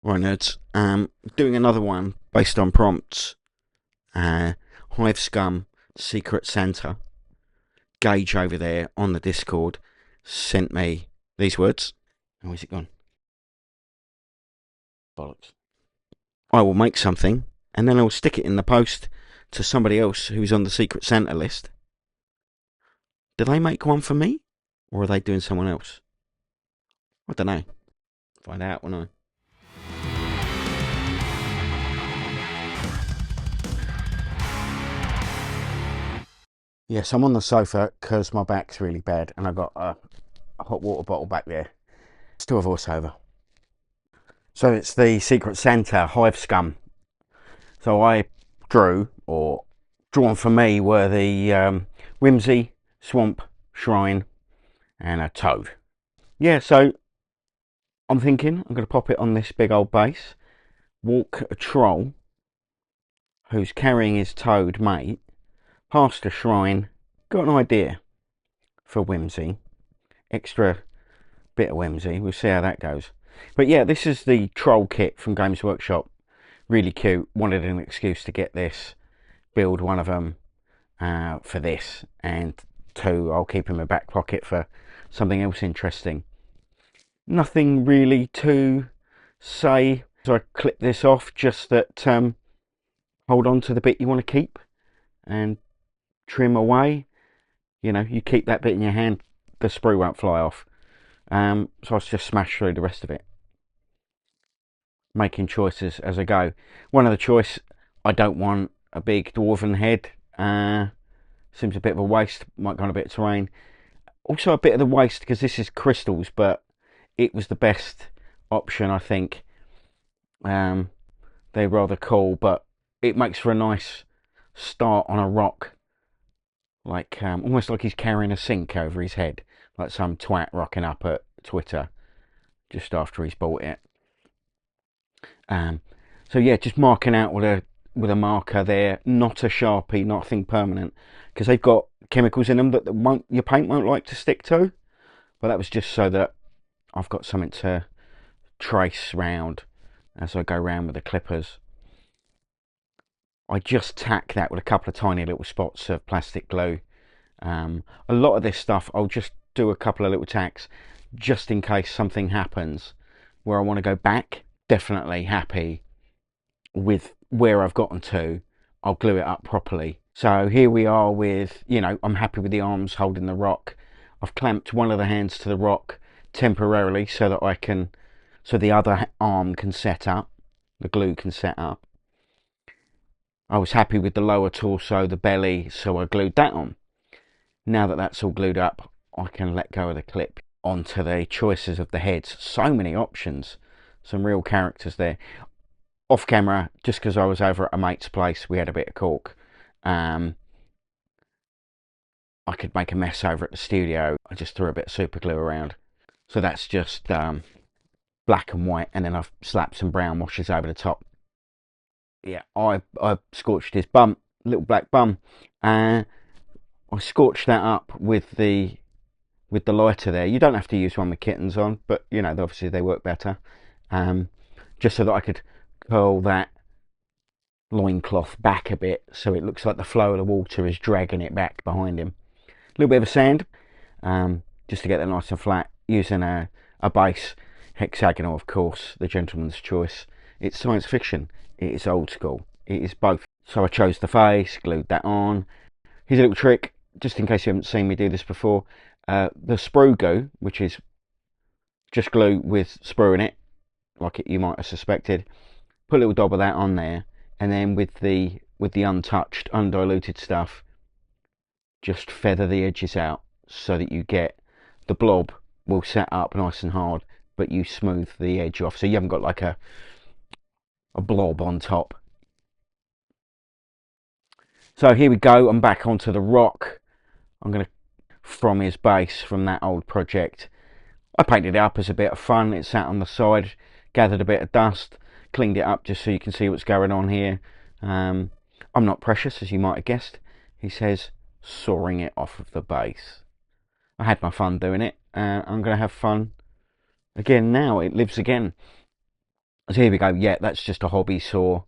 Right, nerds. Doing another one based on prompts. Hive Scum Secret Santa. Gage over there on the Discord sent me these words. Oh, where's it gone? Bollocks. I will make something and then I'll stick it in the post to somebody else who's on the Secret Santa list. Do they make one for me? Or are they doing someone else? I don't know. Find out, won't I? Yes, I'm on the sofa because my back's really bad and I've got a hot water bottle back there. Still a voiceover. So it's the Secret Santa Hive Scum. So I drew, or drawn for me, were the Whimsy, Swamp, Shrine and a Toad. Yeah, so I'm thinking I'm going to pop it on this big old base, walk a troll who's carrying his Toad mate past a shrine. Got an idea for Whimsy, extra bit of Whimsy, we'll see how that goes. But yeah, this is the troll kit from Games Workshop, really cute. Wanted an excuse to get this, build one of them for this, and two I'll keep in my back pocket for something else interesting. Nothing really to say as I clip this off, just that hold on to the bit you want to keep and trim away. You know, you keep that bit in your hand, the sprue won't fly off. So I'll just smash through the rest of it, making choices as I go. One of the choice, I don't want a big dwarven head. Seems a bit of a waste, might go on a bit of terrain. Also a bit of the waste because this is crystals, but it was the best option, I think. They're rather cool, but it makes for a nice start on a rock. Like almost like he's carrying a sink over his head, like some twat rocking up at Twitter just after he's bought it. So yeah, just marking out with a marker there, not a Sharpie, nothing permanent, because they've got chemicals in them that your paint won't like to stick to. But that was just so that I've got something to trace round as I go round with the clippers. I just tack that with a couple of tiny little spots of plastic glue. A lot of this stuff I'll just do a couple of little tacks just in case something happens where I want to go back. Definitely happy with where I've gotten to. I'll glue it up properly. So here we are with, you know, I'm happy with the arms holding the rock. I've clamped one of the hands to the rock temporarily so that so the other arm can set up, the glue can set up. I was happy with the lower torso, the belly, so I glued that on. Now that that's all glued up, I can let go of the clip onto the choices of the heads. So many options, some real characters there. Off camera, just because I was over at a mate's place, we had a bit of cork. I could make a mess over at the studio. I just threw a bit of super glue around. So that's just black and white, and then I've slapped some brown washes over the top. Yeah, I scorched his bum, little black bum. I scorched that up with the lighter there. You don't have to use one with kittens on, but you know, obviously they work better. Just so that I could curl that loincloth back a bit so it looks like the flow of the water is dragging it back behind him. A little bit of a sand, just to get that nice and flat, using a base, hexagonal of course, the gentleman's choice. It's science fiction, it is old school, it is both. So I chose the face, glued that on. Here's a little trick, just in case you haven't seen me do this before. The sprue glue, which is just glue with sprue in it, like you might have suspected. Put a little dab of that on there, and then with the untouched, undiluted stuff, just feather the edges out so that you get the blob will set up nice and hard, but you smooth the edge off, so you haven't got like a blob on top. So here we go, I'm back onto the rock. I'm going to, from his base, from that old project, I painted it up as a bit of fun. It sat on the side, gathered a bit of dust, cleaned it up just so you can see what's going on here. I'm not precious, as you might have guessed. He says, sawing it off of the base. I had my fun doing it. I'm going to have fun again now. It lives again. So here we go. Yeah, that's just a hobby saw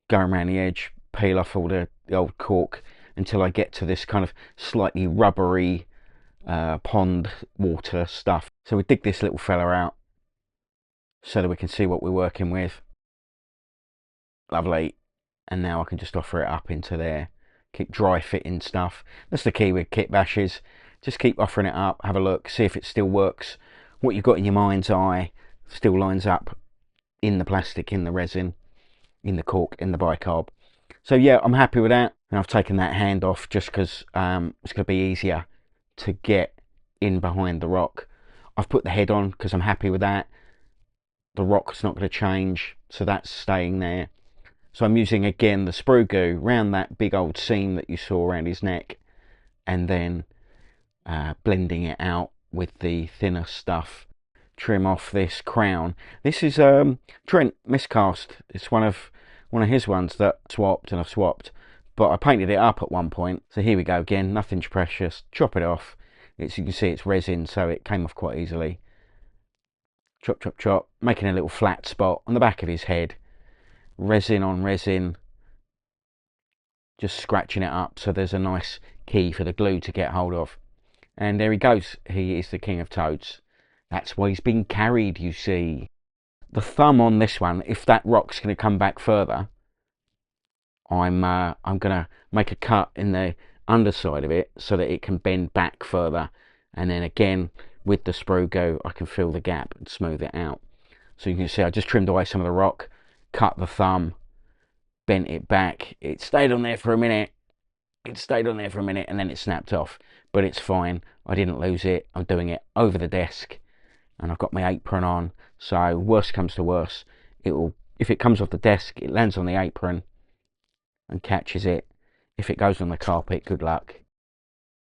going around the edge, peel off all the old cork until I get to this kind of slightly rubbery pond water stuff. So we dig this little fella out so that we can see what we're working with. Lovely. And now I can just offer it up into there. Keep dry fitting stuff. That's the key with kit bashes. Just keep offering it up, have a look, see if it still works. What you've got in your mind's eye still lines up in the plastic, in the resin, in the cork, in the bicarb. So yeah, I'm happy with that. And I've taken that hand off just because it's going to be easier to get in behind the rock. I've put the head on because I'm happy with that. The rock's not going to change, so that's staying there. So I'm using again the sprue goo around that big old seam that you saw around his neck, and then blending it out with the thinner stuff. Trim off this crown. This is Trent miscast. It's one of his ones that swapped, and I've swapped, but I painted it up at one point. So here we go again. Nothing's precious. Chop it off. It's, you can see it's resin, so it came off quite easily. Chop, chop, chop. Making a little flat spot on the back of his head. Resin on resin. Just scratching it up so there's a nice key for the glue to get hold of. And there he goes. He is the king of toads. That's why he's been carried, you see. The thumb on this one, if that rock's going to come back further, I'm going to make a cut in the underside of it so that it can bend back further. And then again, with the sprue goo, I can fill the gap and smooth it out. So you can see I just trimmed away some of the rock, cut the thumb, bent it back. It stayed on there for a minute. It stayed on there for a minute and then it snapped off. But it's fine. I didn't lose it. I'm doing it over the desk. And I've got my apron on, so worst comes to worst, it will, if it comes off the desk, it lands on the apron and catches it. If it goes on the carpet, good luck.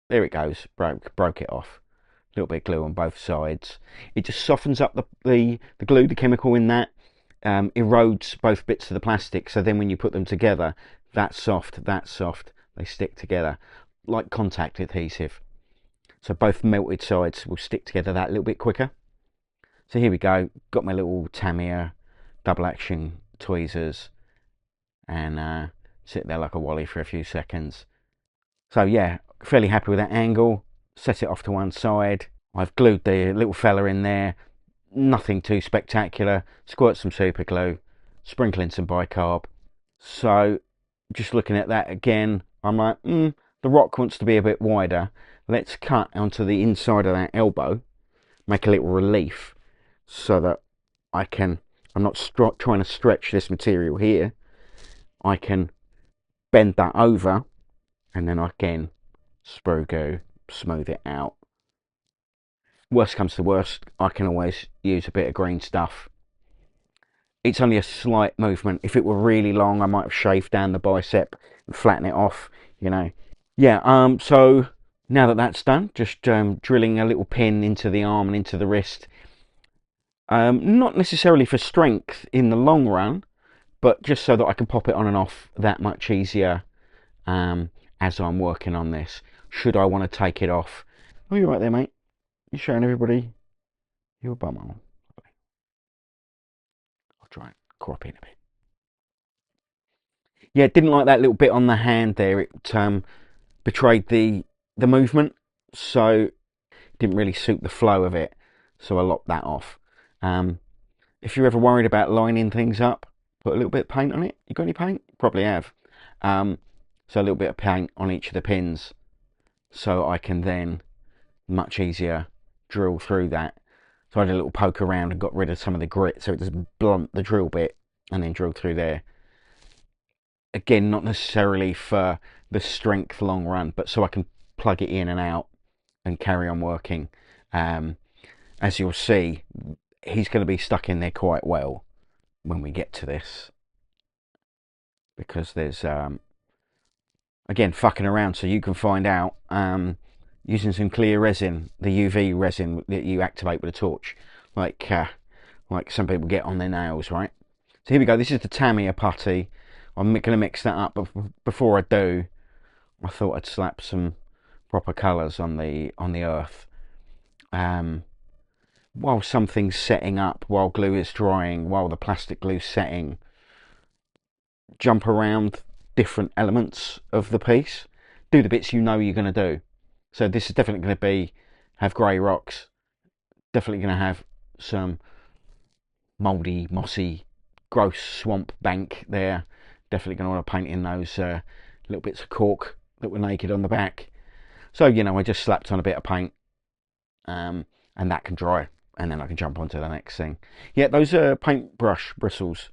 There it goes. Broke it off. A little bit of glue on both sides. It just softens up the glue, the chemical in that, erodes both bits of the plastic, so then when you put them together, that's soft, they stick together like contact adhesive. So both melted sides will stick together that little bit quicker. So here we go, got my little Tamiya double action tweezers and sit there like a wally for a few seconds. So yeah, fairly happy with that angle. Set it off to one side. I've glued the little fella in there. Nothing too spectacular. Squirt some super glue, sprinkle in some bicarb. So just looking at that again, I'm like, the rock wants to be a bit wider. Let's cut onto the inside of that elbow, make a little relief, so that I'm not trying to stretch this material here. I can bend that over and then again sprue goo, smooth it out. Worst comes to worst, I can always use a bit of green stuff. It's only a slight movement. If it were really long, I might have shaved down the bicep and flatten it off, you know. Yeah, so now that that's done, just drilling a little pin into the arm and into the wrist. Not necessarily for strength in the long run, but just so that I can pop it on and off that much easier as I'm working on this, should I want to take it off. Oh, you're right there, mate. You're showing everybody your bum on. I'll try and crop in a bit. Yeah, didn't like that little bit on the hand there. It betrayed the movement, so didn't really suit the flow of it, so I lopped that off. If you're ever worried about lining things up, put a little bit of paint on it. You got any paint? Probably have. So a little bit of paint on each of the pins, so I can then much easier drill through that. So I had a little poke around and got rid of some of the grit, so it doesn't blunt the drill bit, and then drill through there. Again, not necessarily for the strength long run, but so I can plug it in and out and carry on working. As you'll see, he's going to be stuck in there quite well when we get to this, because there's again fucking around so you can find out, using some clear resin, the UV resin that you activate with a torch, like some people get on their nails, right? So here we go. This is the Tamiya putty. I'm going to mix that up, but before I do, I thought I'd slap some proper colours on the earth. while something's setting up, while glue is drying, while the plastic glue's setting, jump around different elements of the piece. Do the bits you know you're going to do. So this is definitely going to have grey rocks. Definitely going to have some mouldy, mossy, gross swamp bank there. Definitely going to want to paint in those little bits of cork that were naked on the back. So, you know, I just slapped on a bit of paint, and that can dry, and then I can jump onto the next thing. Yeah, those are paintbrush bristles.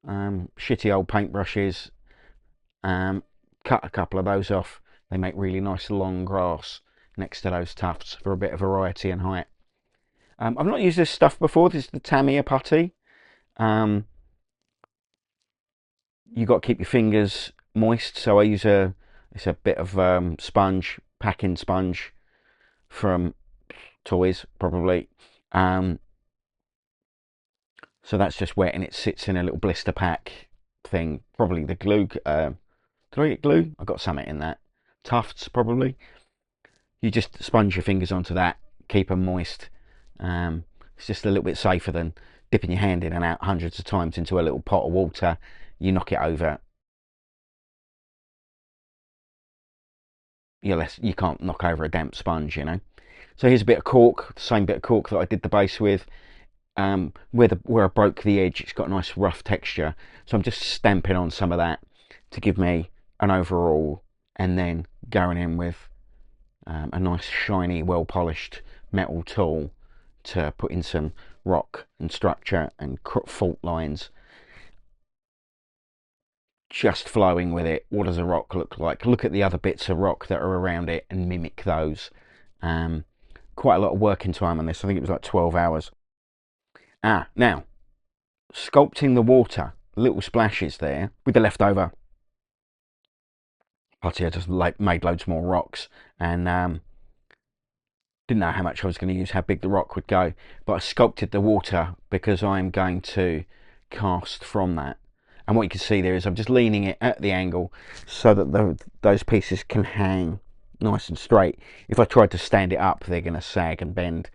Shitty old paintbrushes. Cut a couple of those off. They make really nice long grass next to those tufts for a bit of variety and height. I've not used this stuff before. This is the Tamiya putty. You got to keep your fingers moist, so I use it's a bit of sponge, packing sponge from Toys probably. So that's just wet and it sits in a little blister pack thing. Probably the glue. Did I get glue? I got something in that. Tufts probably. You just sponge your fingers onto that, keep them moist. It's just a little bit safer than dipping your hand in and out hundreds of times into a little pot of water. You knock it over. You can't knock over a damp sponge, you know. So here's a bit of cork, the same bit of cork that I did the base with. Where I broke the edge, it's got a nice rough texture. So I'm just stamping on some of that to give me an overall, and then going in with a nice shiny, well polished metal tool to put in some rock and structure and fault lines. Just flowing with it. What does a rock look like? Look at the other bits of rock that are around it and mimic those. Quite a lot of working time on this. I think it was like 12 hours. Now, sculpting the water, little splashes there with the leftover putty. I just made loads more rocks, and didn't know how much I was going to use, how big the rock would go, but I sculpted the water because I'm going to cast from that. And what you can see there is I'm just leaning it at the angle so that those pieces can hang nice and straight. If I tried to stand it up, they're going to sag and bend.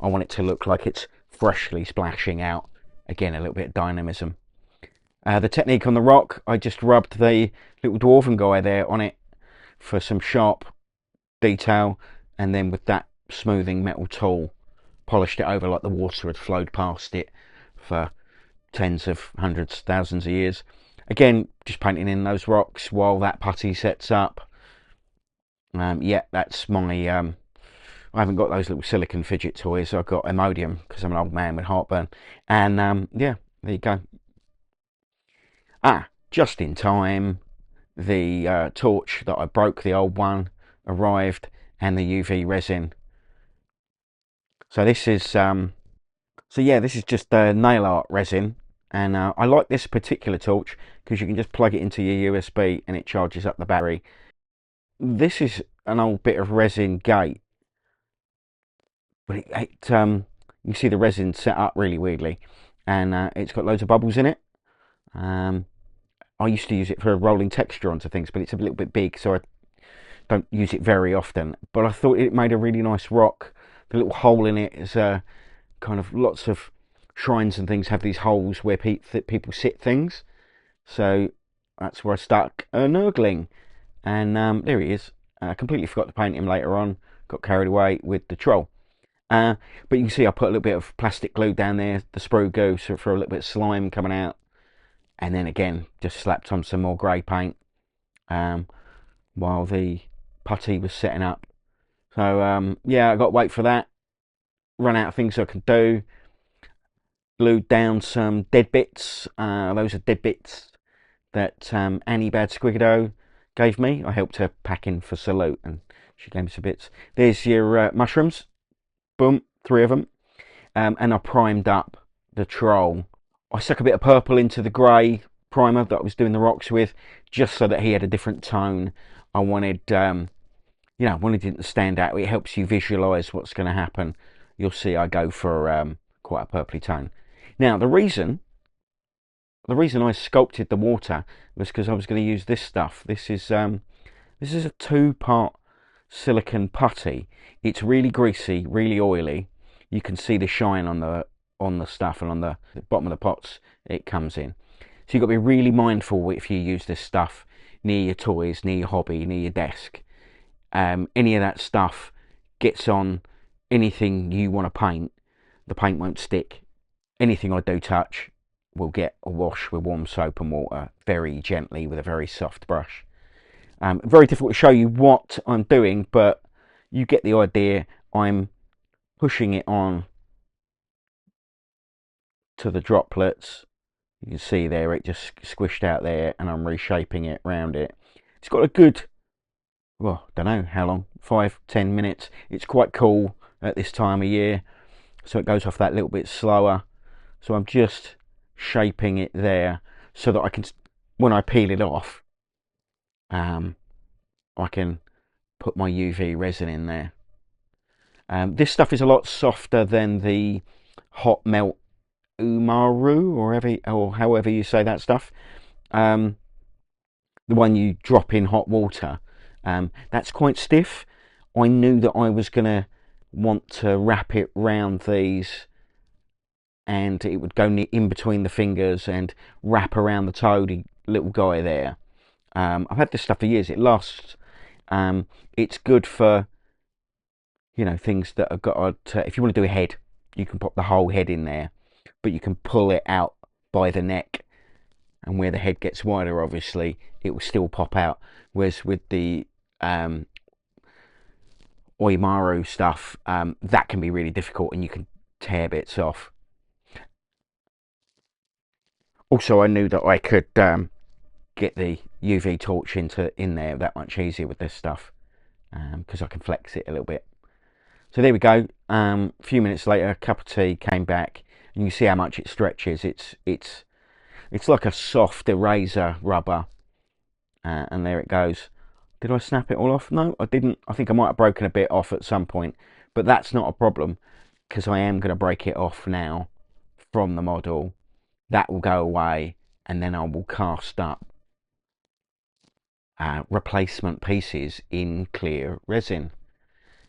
I want it to look like it's freshly splashing out. Again, a little bit of dynamism. The technique on the rock, I just rubbed the little dwarven guy there on it for some sharp detail, and then with that smoothing metal tool, polished it over like the water had flowed past it for tens of hundreds, thousands of years. Again, just painting in those rocks while that putty sets up. Yeah, that's my I haven't got those little silicone fidget toys. I've got Imodium because I'm an old man with heartburn. And yeah, there you go. Just in time, the torch that I broke, the old one, arrived, and the UV resin. So this is this is just nail art resin, and I like this particular torch because you can just plug it into your USB and it charges up the battery. This is an old bit of resin gate, but you see the resin set up really weirdly, and it's got loads of bubbles in it. I used to use it for rolling texture onto things, but it's a little bit big, so I don't use it very often. But I thought it made a really nice rock. The little hole in it is kind of, lots of shrines and things have these holes where people sit things. So that's where I stuck a Nurgling. And there he is. I completely forgot to paint him later on. Got carried away with the troll. But you can see I put a little bit of plastic glue down there, the sprue glue, so for a little bit of slime coming out. And then again, just slapped on some more grey paint while the putty was setting up. So yeah, I got to wait for that. Run out of things I can do. Glued down some dead bits. Those are dead bits that Annie Bad Squigado gave me. I helped her pack in for Salute, and she gave me some bits. There's your mushrooms. Boom, 3 of them. And I primed up the troll. I stuck a bit of purple into the grey primer that I was doing the rocks with, just so that he had a different tone. I wanted, you know, wanted it to stand out. It helps you visualise what's going to happen. You'll see I go for quite a purpley tone. Now, the reason I sculpted the water was because I was going to use this stuff. This is a 2-part silicone putty. It's really greasy, really oily. you can see the shine on the stuff, and on the bottom of the pots it comes in. So you've got to be really mindful if you use this stuff near your toys, near your hobby, near your desk. Any of that stuff gets on anything you want to paint, the paint won't stick. Anything I do touch will get a wash with warm soap and water very gently with a very soft brush. Very difficult to show you what I'm doing, but you get the idea. I'm pushing it on to the droplets. You can see there it just squished out there, and I'm reshaping it around it. It's got a good, well, don't know how long, 5-10 minutes. It's quite cool at this time of year, so it goes off that little bit slower. So I'm just shaping it there so that I can, when I peel it off, I can put my UV resin in there. This stuff is a lot softer than the hot melt Umaru, or however you say that stuff. The one you drop in hot water. That's quite stiff. I knew that I was going to want to wrap it round these, and it would go in between the fingers and wrap around the toady little guy there. I've had this stuff for years. It lasts. It's good for, you know, things that have got, if you want to do a head, you can pop the whole head in there, but you can pull it out by the neck, and where the head gets wider, obviously, it will still pop out. Whereas with the Oimaru stuff, that can be really difficult, and you can tear bits off. Also, I knew that I could get the UV torch in there that much easier with this stuff, because I can flex it a little bit. So there we go. A few minutes later, a cup of tea, came back, and you see how much it stretches. It's like a soft eraser rubber, and there it goes. Did I snap it all off? No, I didn't. I think I might have broken a bit off at some point, but that's not a problem, because I am going to break it off now from the model. That will go away, and then I will cast up replacement pieces in clear resin.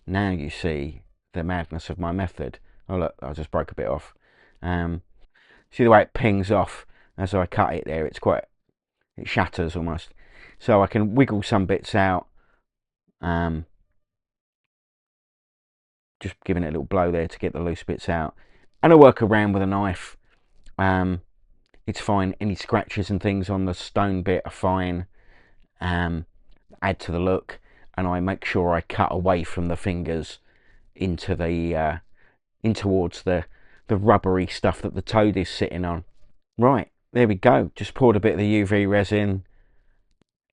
Now you see the madness of my method. Oh look, I just broke a bit off. See the way it pings off as I cut it there? It shatters almost. So I can wiggle some bits out. Just giving it a little blow there to get the loose bits out. And I work around with a knife. It's fine. Any scratches and things on the stone bit are fine. Add to the look, and I make sure I cut away from the fingers into the in towards the rubbery stuff that the toad is sitting on. Right, there we go. Just poured a bit of the UV resin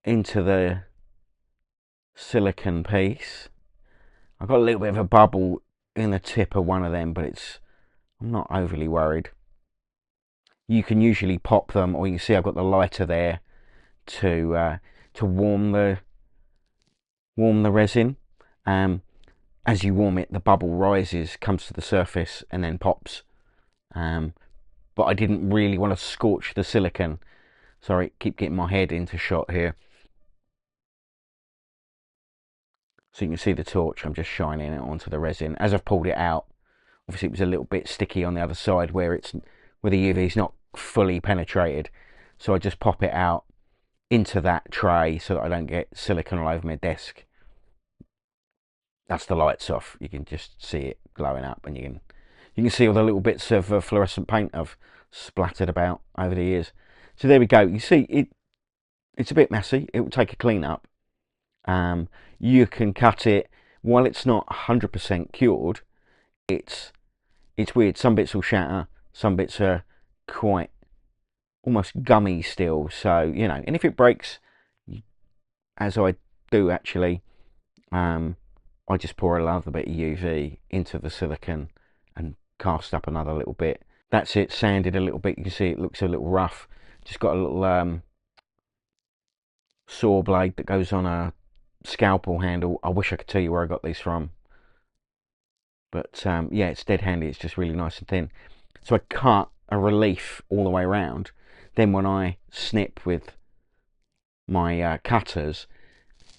into the silicone piece. I've got a little bit of a bubble in the tip of one of them, but I'm not overly worried. You can usually pop them, or you can see I've got the lighter there to warm the resin. As you warm it, the bubble rises, comes to the surface, and then pops. But I didn't really want to scorch the silicone. Sorry, keep getting my head into shot here. So you can see the torch, I'm just shining it onto the resin. As I've pulled it out, obviously it was a little bit sticky on the other side where the UV is not fully penetrated. So I just pop it out into that tray so that I don't get silicone all over my desk. That's the lights off. You can just see it glowing up, and you can see all the little bits of fluorescent paint I've splattered about over the years. So there we go. You see it's a bit messy. It will take a clean up. You can cut it while it's not 100% cured. It's weird. Some bits will shatter. Some bits are quite almost gummy still. So, you know, and if it breaks, as I do actually, I just pour another bit of UV into the silicone and cast up another little bit. That's it, sanded a little bit. You can see it looks a little rough. Just got a little saw blade that goes on a scalpel handle. I wish I could tell you where I got these from, but yeah, it's dead handy. It's just really nice and thin. So I cut a relief all the way around. Then when I snip with my cutters,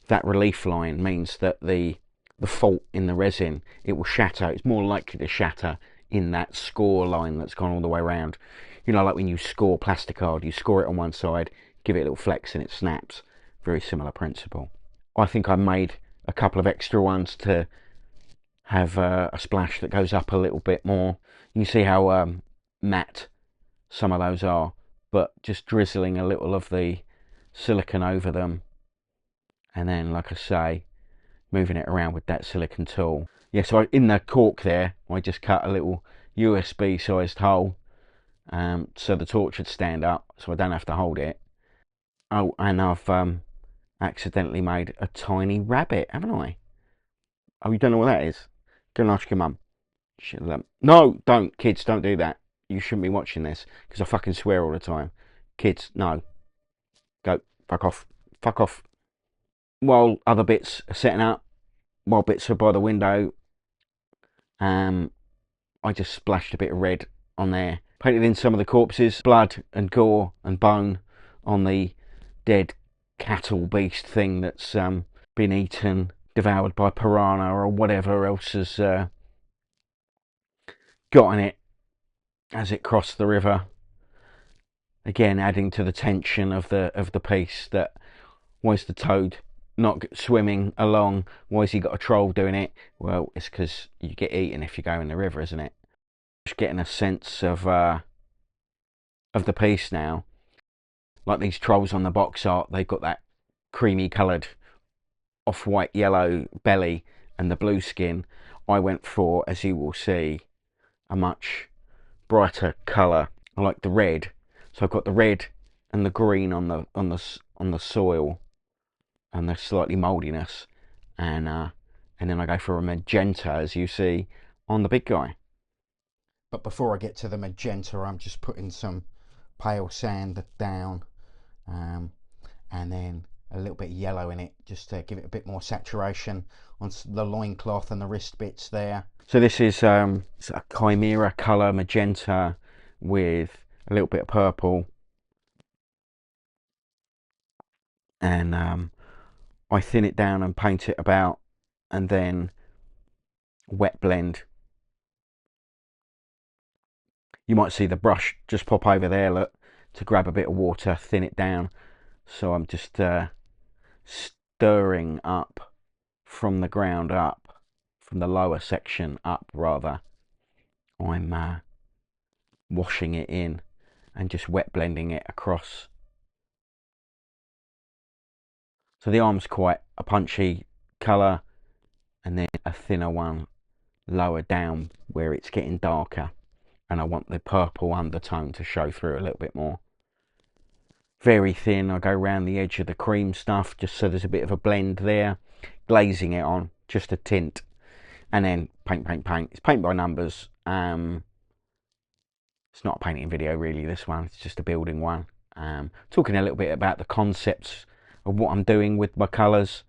that relief line means that the the fault in the resin, it will shatter. It's more likely to shatter in that score line that's gone all the way around. You know, like when you score plasticard, you score it on one side, give it a little flex and it snaps. Very similar principle. I think I made a couple of extra ones to have a splash that goes up a little bit more. You can see how matte some of those are, but just drizzling a little of the silicone over them, and then, like I say, moving it around with that silicone tool. Yeah, so in the cork there, I just cut a little USB sized hole, so the torch would stand up, so I don't have to hold it. Oh, and I've accidentally made a tiny rabbit, haven't I? Oh, you don't know what that is? Go and ask your mum. No, don't. Kids, don't do that. You shouldn't be watching this, because I fucking swear all the time. Kids, no. Go. Fuck off. Fuck off. While other bits are setting up, while bits are by the window, I just splashed a bit of red on there. Painted in some of the corpses, blood and gore and bone on the dead cattle beast thing that's been eaten, devoured by piranha or whatever else has got in it as it crossed the river. Again, adding to the tension of the piece, that why is the toad not swimming along? Why has he got a troll doing it? Well, it's because you get eaten if you go in the river, isn't it? Just getting a sense of the piece now. Like these trolls on the box art, they've got that creamy coloured off-white yellow belly and the blue skin. I went for, as you will see, a much brighter colour. I like the red, so I've got the red and the green on the soil and the slightly mouldiness, and then I go for a magenta, as you see on the big guy. But before I get to the magenta, I'm just putting some pale sand down, and then a little bit of yellow in it, just to give it a bit more saturation on the loincloth and the wrist bits there. So this is a chimera colour magenta with a little bit of purple, and I thin it down and paint it about, and then wet blend. You might see the brush just pop over there, look, to grab a bit of water, thin it down. So I'm just stirring up from the ground up, from the lower section up rather. I'm washing it in and just wet blending it across. So the arm's quite a punchy colour, and then a thinner one lower down where it's getting darker, and I want the purple undertone to show through a little bit more. Very thin, I go around the edge of the cream stuff just so there's a bit of a blend there, glazing it on, just a tint, and then paint. It's paint by numbers. It's not a painting video really, this one, it's just a building one. Talking a little bit about the concepts of what I'm doing with my colours.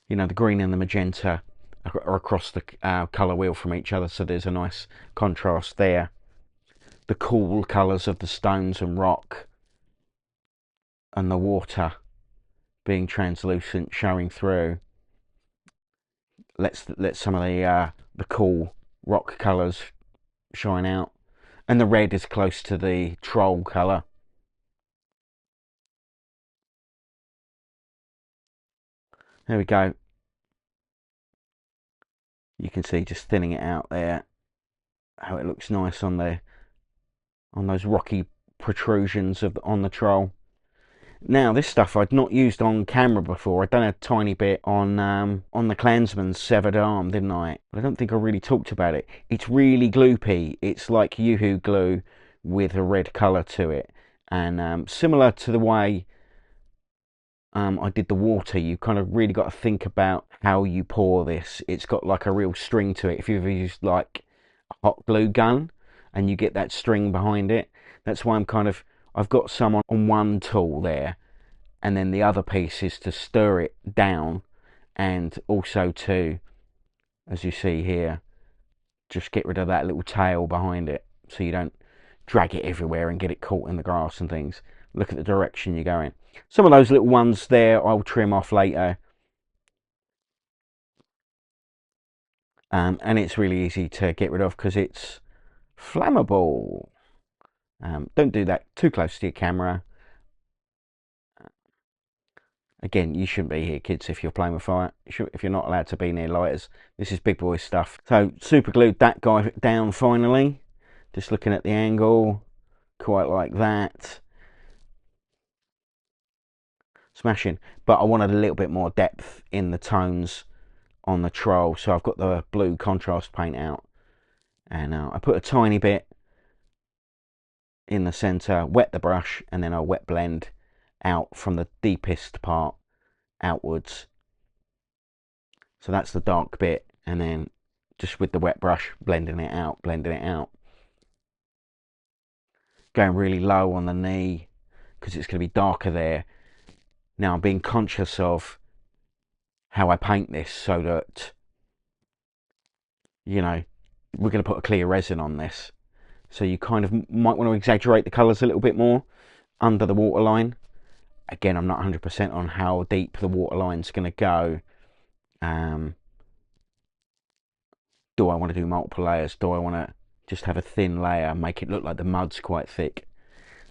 You know, the green and the magenta are across the colour wheel from each other, so there's a nice contrast there. The cool colours of the stones and rock, and the water being translucent, showing through. Let some of the cool rock colours shine out, and the red is close to the troll colour. There we go. You can see, just thinning it out there, how it looks nice on those rocky protrusions on the troll. Now, this stuff I'd not used on camera before. I'd done a tiny bit on the Klansman's severed arm, didn't I? But I don't think I really talked about it. It's really gloopy. It's like Yoo-hoo glue with a red colour to it, and similar to the way I did the water, you kind of really got to think about how you pour this. It's got like a real string to it. If you've ever used like a hot glue gun and you get that string behind it, that's why I've got some on one tool there, and then the other piece is to stir it down, and also to, as you see here, just get rid of that little tail behind it so you don't drag it everywhere and get it caught in the grass and things. Look at the direction you're going. Some of those little ones there I'll trim off later, and it's really easy to get rid of because it's flammable. Don't do that too close to your camera. Again, you shouldn't be here, kids, if you're playing with fire. If you're not allowed to be near lighters. This is big boy stuff. So super glued that guy down finally. Just looking at the angle, quite like that. Smashing. But I wanted a little bit more depth in the tones on the troll, so I've got the blue contrast paint out, and I put a tiny bit in the center, wet the brush, and then I'll wet blend out from the deepest part outwards. So that's the dark bit, and then just with the wet brush blending it out, going really low on the knee because it's going to be darker there. Now I'm being conscious of how I paint this so that, you know, we're going to put a clear resin on this, so you kind of might want to exaggerate the colours a little bit more under the waterline. Again, I'm not 100% on how deep the waterline's going to go. Do I want to do multiple layers? Do I want to just have a thin layer, make it look like the mud's quite thick?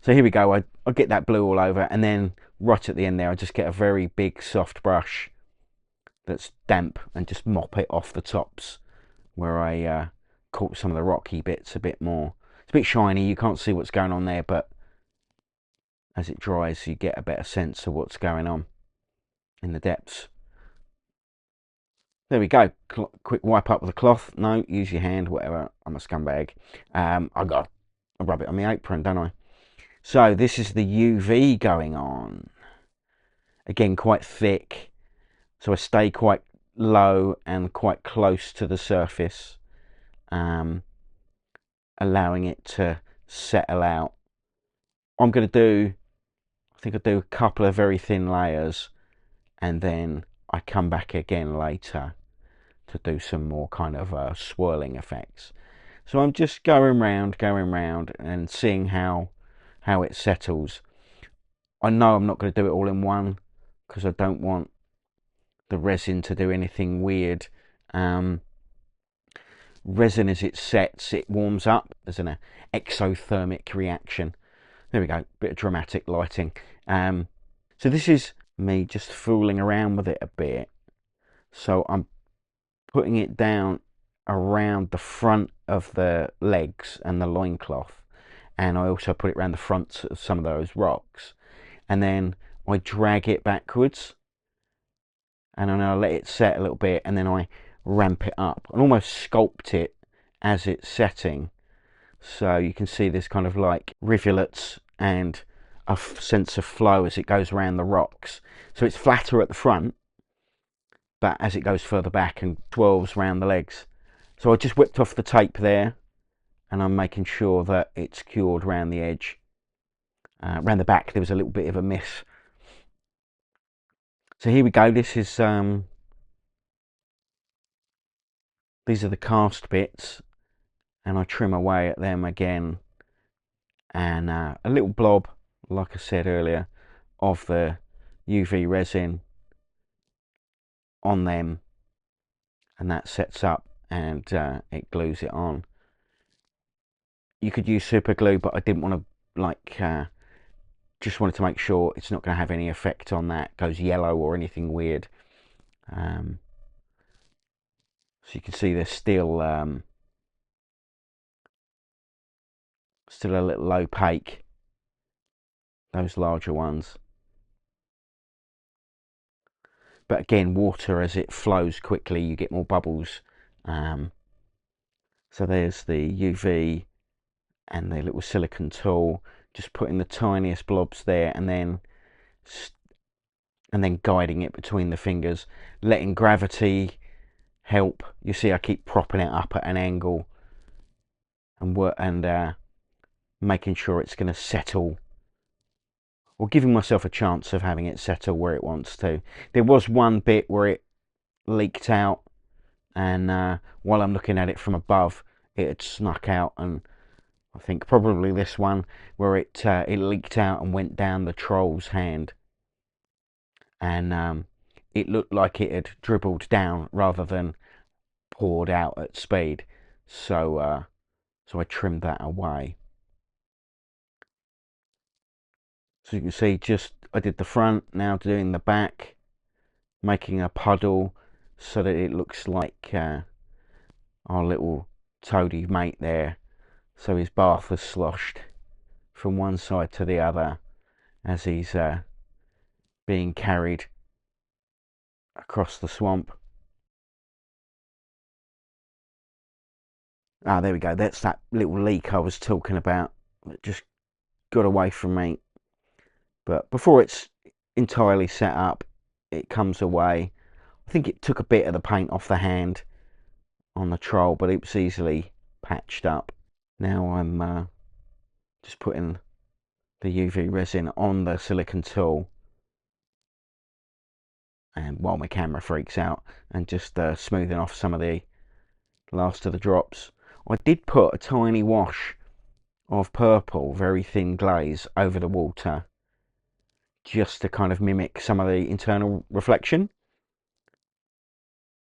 So here we go. I get that blue all over, and then right at the end there, I just get a very big soft brush that's damp and just mop it off the tops where I caught some of the rocky bits a bit more. It's a bit shiny, you can't see what's going on there, but as it dries, you get a better sense of what's going on in the depths. There we go. Quick wipe up with a cloth. No, use your hand, whatever. I'm a scumbag. I rub it on my apron, don't I? So this is the UV going on. Again, quite thick. So I stay quite low and quite close to the surface, allowing it to settle out. I'm going to do, I think I'll do a couple of very thin layers, and then I come back again later to do some more kind of swirling effects. So I'm just going round and seeing how it settles. I know I'm not going to do it all in one because I don't want the resin to do anything weird. Resin, as it sets, it warms up. There's an exothermic reaction. There we go, bit of dramatic lighting. So this is me just fooling around with it a bit. So I'm putting it down around the front of the legs and the loincloth, and I also put it around the fronts of some of those rocks, and then I drag it backwards, and then I let it set a little bit, and then I ramp it up and almost sculpt it as it's setting, so you can see this kind of like rivulets and a sense of flow as it goes around the rocks. So it's flatter at the front, but as it goes further back and twirls around the legs. So I just whipped off the tape there, and I'm making sure that it's cured around the edge. Around the back there was a little bit of a miss. So here we go. This is these are the cast bits, and I trim away at them again, and a little blob, like I said earlier, of the UV resin on them, and that sets up and it glues it on. You could use super glue, but I didn't want to just wanted to make sure it's not going to have any effect on that, goes yellow or anything weird. So you can see there's still a little opaque, those larger ones. But again, water, as it flows quickly, you get more bubbles. So there's the UV and the little silicone tool, just putting the tiniest blobs there, and then guiding it between the fingers, letting gravity help. You see I keep propping it up at an angle and making sure it's going to settle, or giving myself a chance of having it settle where it wants to. There was one bit where it leaked out, and while I'm looking at it from above, it had snuck out, and I think probably this one where it leaked out and went down the troll's hand, and it looked like it had dribbled down rather than poured out at speed. So so I trimmed that away. So you can see, just I did the front, now doing the back, making a puddle so that it looks like our little toady mate there. So his bath was sloshed from one side to the other as he's being carried across the swamp. Ah, there we go. That's that little leak I was talking about. It just got away from me. But before it's entirely set up, it comes away. I think it took a bit of the paint off the hand on the troll, but it was easily patched up. Now I'm just putting the UV resin on the silicone tool, and while my camera freaks out, and just smoothing off some of the last of the drops. I did put a tiny wash of purple, very thin glaze, over the water, just to kind of mimic some of the internal reflection.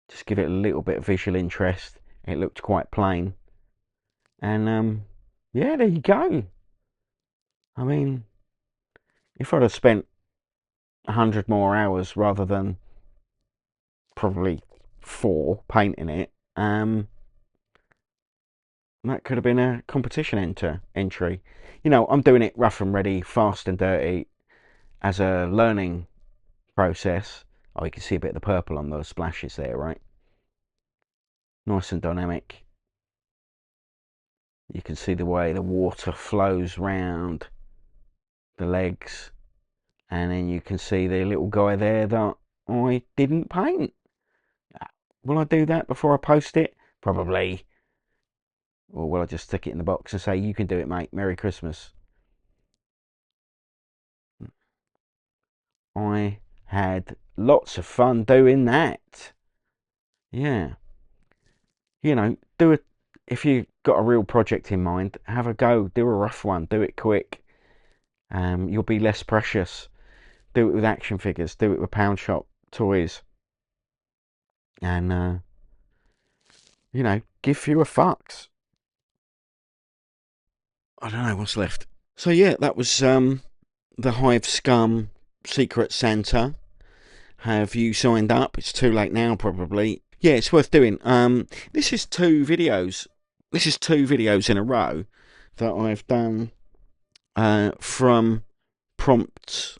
Just give it a little bit of visual interest. It looked quite plain. And yeah, there you go. I mean, if I'd have spent 100 more hours rather than probably 4 painting it, that could have been a competition entry. You know, I'm doing it rough and ready, fast and dirty, as a learning process. Oh, you can see a bit of the purple on those splashes there, right? Nice and dynamic. You can see the way the water flows round the legs, and then you can see the little guy there that I didn't paint. Will I do that before I post it? Probably. Or will I just stick it in the box and say, you can do it, mate, Merry Christmas? I had lots of fun doing that. Yeah. You know, if you got a real project in mind, have a go, do a rough one, do it quick. You'll be less precious. Do it with action figures, do it with pound shop toys, and you know, give fewer fucks. I don't know what's left. So yeah, that was the Hive Scum Secret Santa. Have you signed up? It's too late now, probably. Yeah, it's worth doing. This is 2 videos. This is 2 videos in a row that I've done from prompts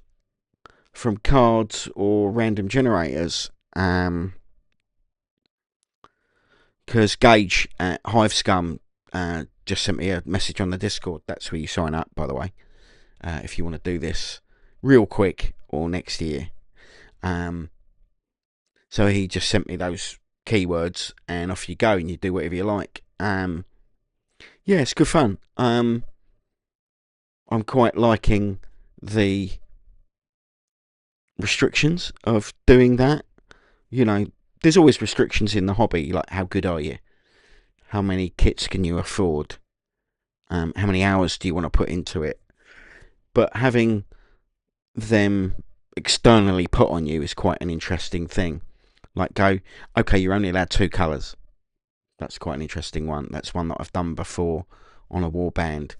from cards or random generators. Because Gage at Hive Scum just sent me a message on the Discord. That's where you sign up, by the way, if you want to do this real quick or next year. So he just sent me those keywords, and off you go, and you do whatever you like. Yeah, it's good fun. I'm quite liking the restrictions of doing that. You know, there's always restrictions in the hobby, like how good are you? How many kits can you afford? How many hours do you want to put into it? But having them externally put on you is quite an interesting thing. Like, go, okay, you're only allowed 2 colours. That's quite an interesting one. That's one that I've done before on a warband.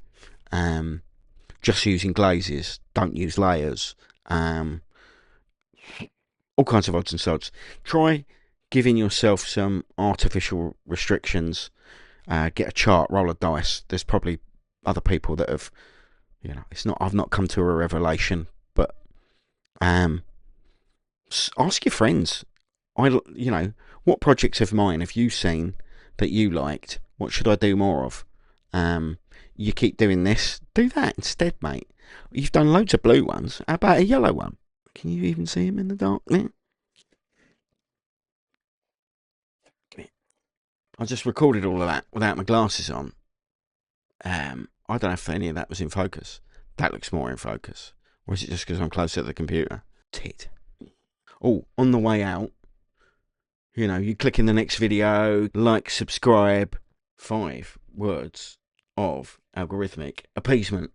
Just using glazes. Don't use layers. All kinds of odds and sods. Try giving yourself some artificial restrictions. Get a chart, roll a dice. There's probably other people that have, you know, it's not. I've not come to a revelation, but ask your friends. You know, what projects of mine have you seen that you liked? What should I do more of? You keep doing this, do that instead, mate. You've done loads of blue ones. How about a yellow one? Can you even see him in the dark there? I just recorded all of that without my glasses on. I don't know if any of that was in focus. That looks more in focus. Or is it just because I'm closer to the computer? Tit. Oh, on the way out, you know, you click in the next video, like, subscribe. 5 words of algorithmic appeasement.